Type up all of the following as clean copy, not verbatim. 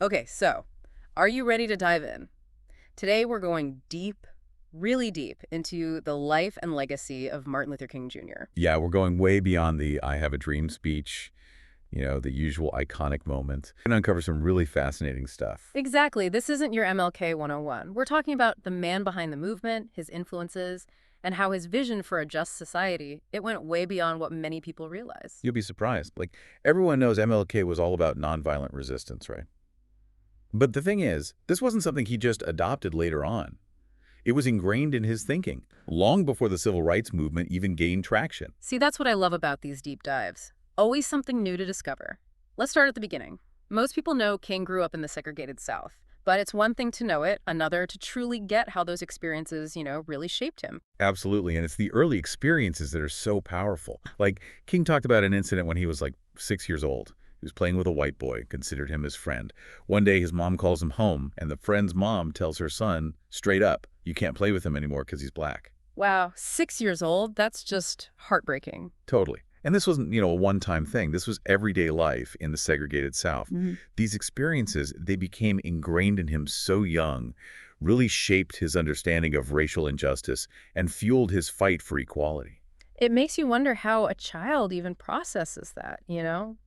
Okay, so are you ready to dive in? Today we're going deep, really deep, into the life and legacy of Martin Luther King Jr. Yeah, we're going way beyond the I have a dream speech, the usual iconic moment. And uncover some really fascinating stuff. Exactly. This isn't your MLK 101. We're talking about the man behind the movement, his influences, and how his vision for a just society, it went way beyond what many people realize. You'll be surprised. Like, everyone knows MLK was all about nonviolent resistance, right? But the thing is, this wasn't something he just adopted later on. It was ingrained in his thinking, long before the civil rights movement even gained traction. See, that's what I love about these deep dives. Always something new to discover. Let's start at the beginning. Most people know King grew up in the segregated South, but it's one thing to know it, another to truly get how those experiences, really shaped him. Absolutely, and it's the early experiences that are so powerful. Like, King talked about an incident when he was like 6 years old. He was playing with a white boy, considered him his friend. One day, his mom calls him home, and the friend's mom tells her son, straight up, you can't play with him anymore because he's black. Wow, 6 years old? That's just heartbreaking. Totally. And this wasn't, a one-time thing. This was everyday life in the segregated South. These experiences, they became ingrained in him so young, really shaped his understanding of racial injustice and fueled his fight for equality. It makes you wonder how a child even processes that.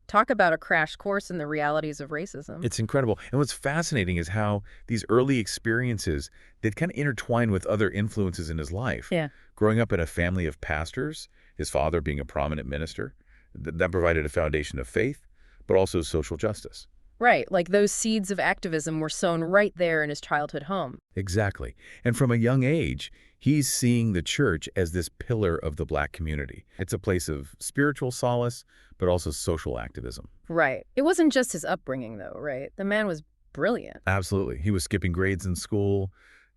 Talk about a crash course in the realities of racism. It's incredible. And what's fascinating is how these early experiences, they kind of intertwine with other influences in his life. Yeah. Growing up in a family of pastors, his father being a prominent minister, that provided a foundation of faith, but also social justice. Right, like those seeds of activism were sown right there in his childhood home. Exactly. And from a young age, he's seeing the church as this pillar of the black community. It's a place of spiritual solace, but also social activism. Right. It wasn't just his upbringing, though, right? The man was brilliant. Absolutely. He was skipping grades in school,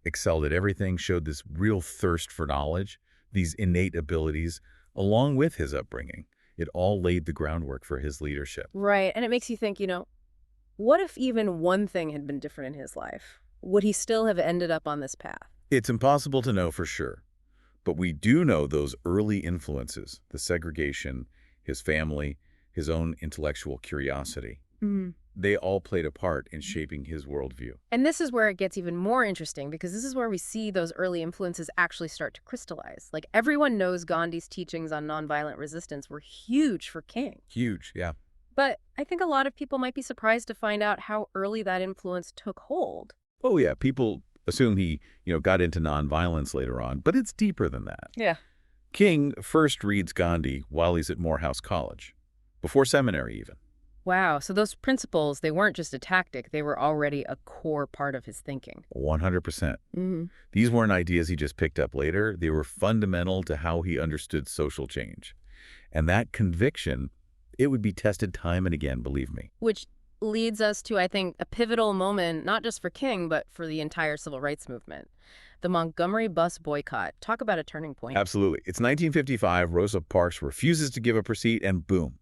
excelled at everything, showed this real thirst for knowledge, these innate abilities, along with his upbringing. It all laid the groundwork for his leadership. Right, and it makes you think, what if even one thing had been different in his life? Would he still have ended up on this path? It's impossible to know for sure, but we do know those early influences, the segregation, his family, his own intellectual curiosity. They all played a part in shaping his worldview. And this is where it gets even more interesting, because this is where we see those early influences actually start to crystallize. Like, everyone knows Gandhi's teachings on nonviolent resistance were huge for King. Huge, yeah. But I think a lot of people might be surprised to find out how early that influence took hold. Oh, yeah, people assume he, got into nonviolence later on, but it's deeper than that. Yeah. King first reads Gandhi while he's at Morehouse College, before seminary even. Wow, so those principles, they weren't just a tactic, they were already a core part of his thinking. 100%. These weren't ideas he just picked up later. They were fundamental to how he understood social change. And that conviction, it would be tested time and again, believe me. Which leads us to, I think, a pivotal moment, not just for King, but for the entire civil rights movement. The Montgomery bus boycott. Talk about a turning point. Absolutely. It's 1955. Rosa Parks refuses to give up her seat, and boom.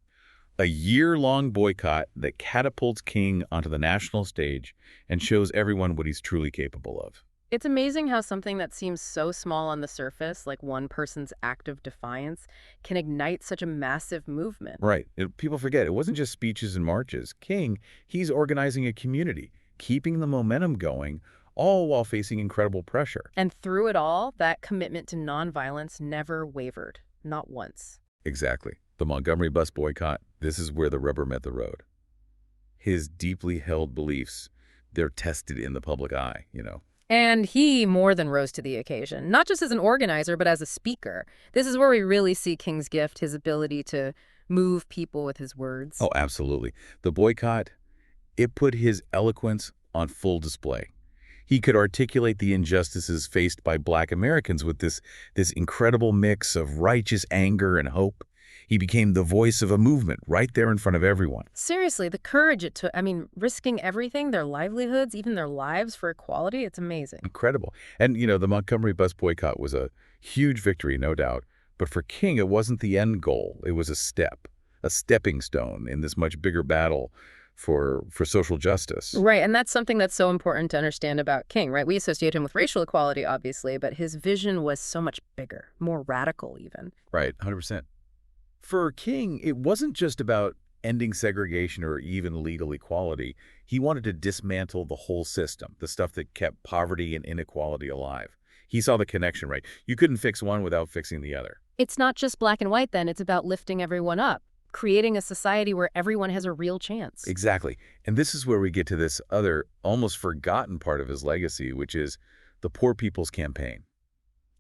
A year-long boycott that catapults King onto the national stage and shows everyone what he's truly capable of. It's amazing how something that seems so small on the surface, like one person's act of defiance, can ignite such a massive movement. Right. People forget, it wasn't just speeches and marches. King, he's organizing a community, keeping the momentum going, all while facing incredible pressure. And through it all, that commitment to nonviolence never wavered. Not once. Exactly. The Montgomery bus boycott, this is where the rubber met the road. His deeply held beliefs, they're tested in the public eye. And he more than rose to the occasion, not just as an organizer, but as a speaker. This is where we really see King's gift, his ability to move people with his words. Oh, absolutely. The boycott, it put his eloquence on full display. He could articulate the injustices faced by Black Americans with this incredible mix of righteous anger and hope. He became the voice of a movement right there in front of everyone. Seriously, the courage it took, risking everything, their livelihoods, even their lives for equality, it's amazing. Incredible. And, the Montgomery bus boycott was a huge victory, no doubt. But for King, it wasn't the end goal. It was a stepping stone in this much bigger battle for social justice. Right, and that's something that's so important to understand about King, right? We associate him with racial equality, obviously, but his vision was so much bigger, more radical even. Right, 100%. For King, it wasn't just about ending segregation or even legal equality. He wanted to dismantle the whole system, the stuff that kept poverty and inequality alive. He saw the connection, right? You couldn't fix one without fixing the other. It's not just black and white then, it's about lifting everyone up, creating a society where everyone has a real chance. Exactly. And this is where we get to this other, almost forgotten part of his legacy, which is the Poor People's Campaign.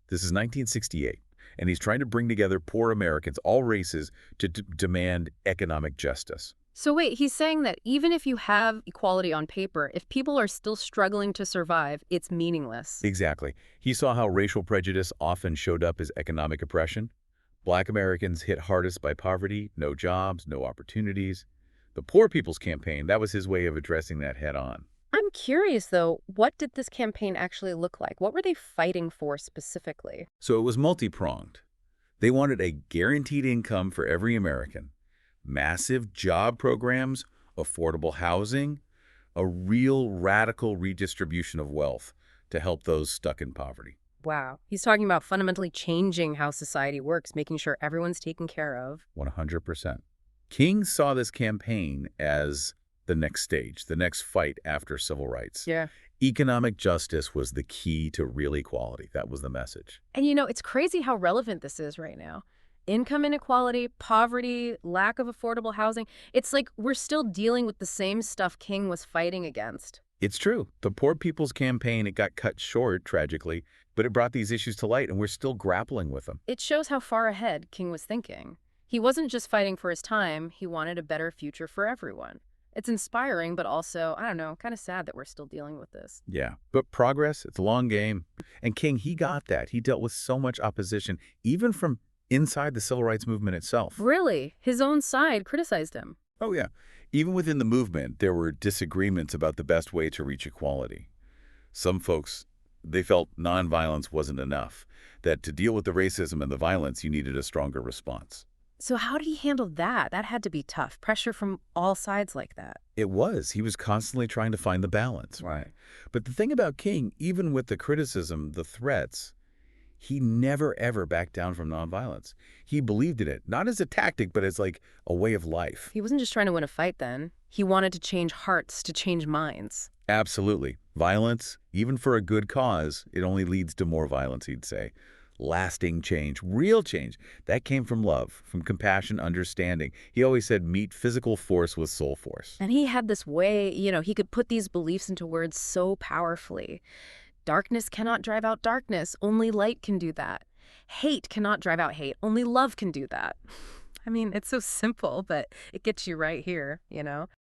This is 1968, and he's trying to bring together poor Americans, all races, to demand economic justice. So wait, he's saying that even if you have equality on paper, if people are still struggling to survive, it's meaningless. Exactly. He saw how racial prejudice often showed up as economic oppression. Black Americans hit hardest by poverty, no jobs, no opportunities. The Poor People's Campaign, that was his way of addressing that head on. I'm curious, though, what did this campaign actually look like? What were they fighting for specifically? So it was multi-pronged. They wanted a guaranteed income for every American, massive job programs, affordable housing, a real radical redistribution of wealth to help those stuck in poverty. Wow. He's talking about fundamentally changing how society works, making sure everyone's taken care of. 100%. King saw this campaign as the next stage, the next fight after civil rights. Yeah. Economic justice was the key to real equality. That was the message. And it's crazy how relevant this is right now. Income inequality, poverty, lack of affordable housing. It's like we're still dealing with the same stuff King was fighting against. It's true. The Poor People's Campaign, it got cut short, tragically, but it brought these issues to light, and we're still grappling with them. It shows how far ahead King was thinking. He wasn't just fighting for his time, he wanted a better future for everyone. It's inspiring, but also, I don't know, kind of sad that we're still dealing with this. Yeah, but progress, it's a long game. And King, he got that. He dealt with so much opposition, even from inside the civil rights movement itself. Really? His own side criticized him. Oh, yeah. Even within the movement, there were disagreements about the best way to reach equality. Some folks, they felt nonviolence wasn't enough, that to deal with the racism and the violence, you needed a stronger response. So how did he handle that? That had to be tough. Pressure from all sides like that. It was. He was constantly trying to find the balance. Right. But the thing about King, even with the criticism, the threats, he never, ever backed down from nonviolence. He believed in it, not as a tactic, but as like a way of life. He wasn't just trying to win a fight then. He wanted to change hearts, to change minds. Absolutely. Violence, even for a good cause, it only leads to more violence, he'd say. Lasting change, real change, that came from love, from compassion, understanding. He always said, meet physical force with soul force. And he had this way, he could put these beliefs into words so powerfully. Darkness cannot drive out darkness. Only light can do that. Hate cannot drive out hate. Only love can do that. I mean, it's so simple, but it gets you right here.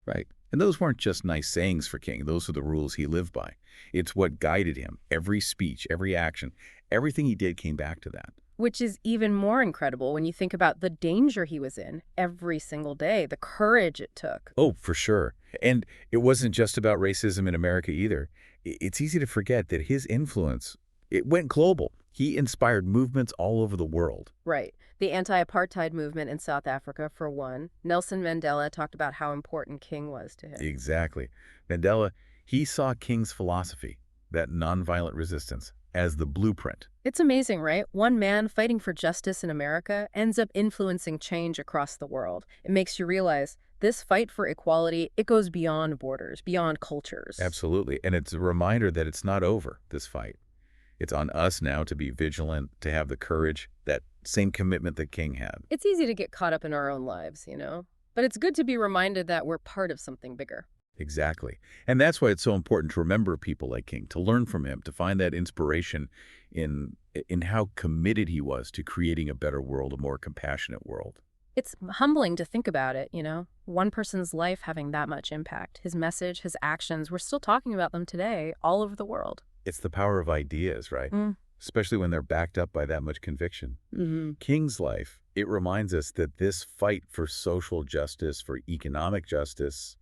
Right. And those weren't just nice sayings for King. Those are the rules he lived by. It's what guided him. Every speech, every action, everything he did came back to that. Which is even more incredible when you think about the danger he was in every single day, the courage it took. Oh, for sure. And it wasn't just about racism in America either. It's easy to forget that his influence, it went global. He inspired movements all over the world. Right. The anti-apartheid movement in South Africa, for one. Nelson Mandela talked about how important King was to him. Exactly. Mandela, he saw King's philosophy, that nonviolent resistance, as the blueprint. It's amazing, right? One man fighting for justice in America ends up influencing change across the world. It makes you realize this fight for equality, it goes beyond borders, beyond cultures. Absolutely. And it's a reminder that it's not over, this fight. It's on us now to be vigilant, to have the courage, that same commitment that King had. It's easy to get caught up in our own lives. But it's good to be reminded that we're part of something bigger. Exactly. And that's why it's so important to remember people like King, to learn from him, to find that inspiration in how committed he was to creating a better world, a more compassionate world. It's humbling to think about it. One person's life having that much impact. His message, his actions, we're still talking about them today all over the world. It's the power of ideas, right? Especially when they're backed up by that much conviction. King's life, it reminds us that this fight for social justice, for economic justice,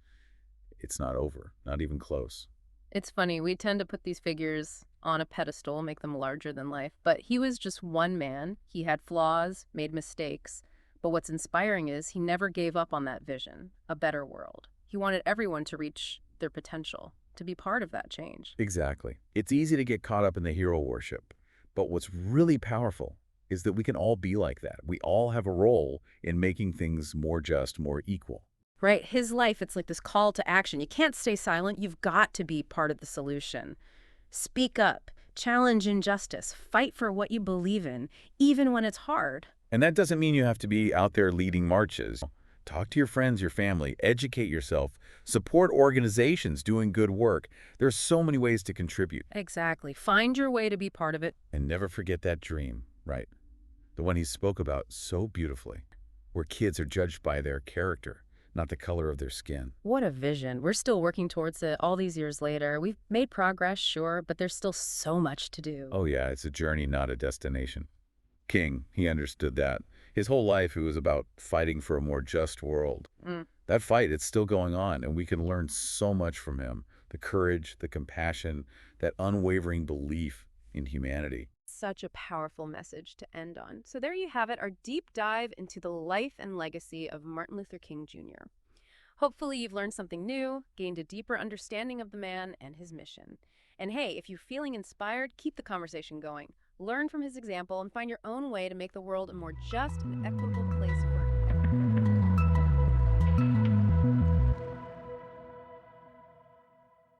it's not over, not even close. It's funny, we tend to put these figures on a pedestal, make them larger than life, but he was just one man. He had flaws, made mistakes, but what's inspiring is he never gave up on that vision, a better world. He wanted everyone to reach their potential, to be part of that change. Exactly. It's easy to get caught up in the hero worship, but what's really powerful is that we can all be like that. We all have a role in making things more just, more equal. Right? His life, it's like this call to action. You can't stay silent. You've got to be part of the solution. Speak up, challenge injustice, fight for what you believe in, even when it's hard. And that doesn't mean you have to be out there leading marches. Talk to your friends, your family, educate yourself, support organizations doing good work. There's so many ways to contribute. Exactly. Find your way to be part of it. And never forget that dream, right? The one he spoke about so beautifully, where kids are judged by their character, not the color of their skin. What a vision. We're still working towards it all these years later. We've made progress, sure, but there's still so much to do. Oh yeah, it's a journey, not a destination. King, he understood that. His whole life, it was about fighting for a more just world. Mm. That fight, it's still going on, and we can learn so much from him. The courage, the compassion, that unwavering belief in humanity. Such a powerful message to end on. So there you have it, our deep dive into the life and legacy of Martin Luther King Jr. Hopefully you've learned something new, gained a deeper understanding of the man and his mission. And hey, if you're feeling inspired, keep the conversation going. Learn from his example and find your own way to make the world a more just and equitable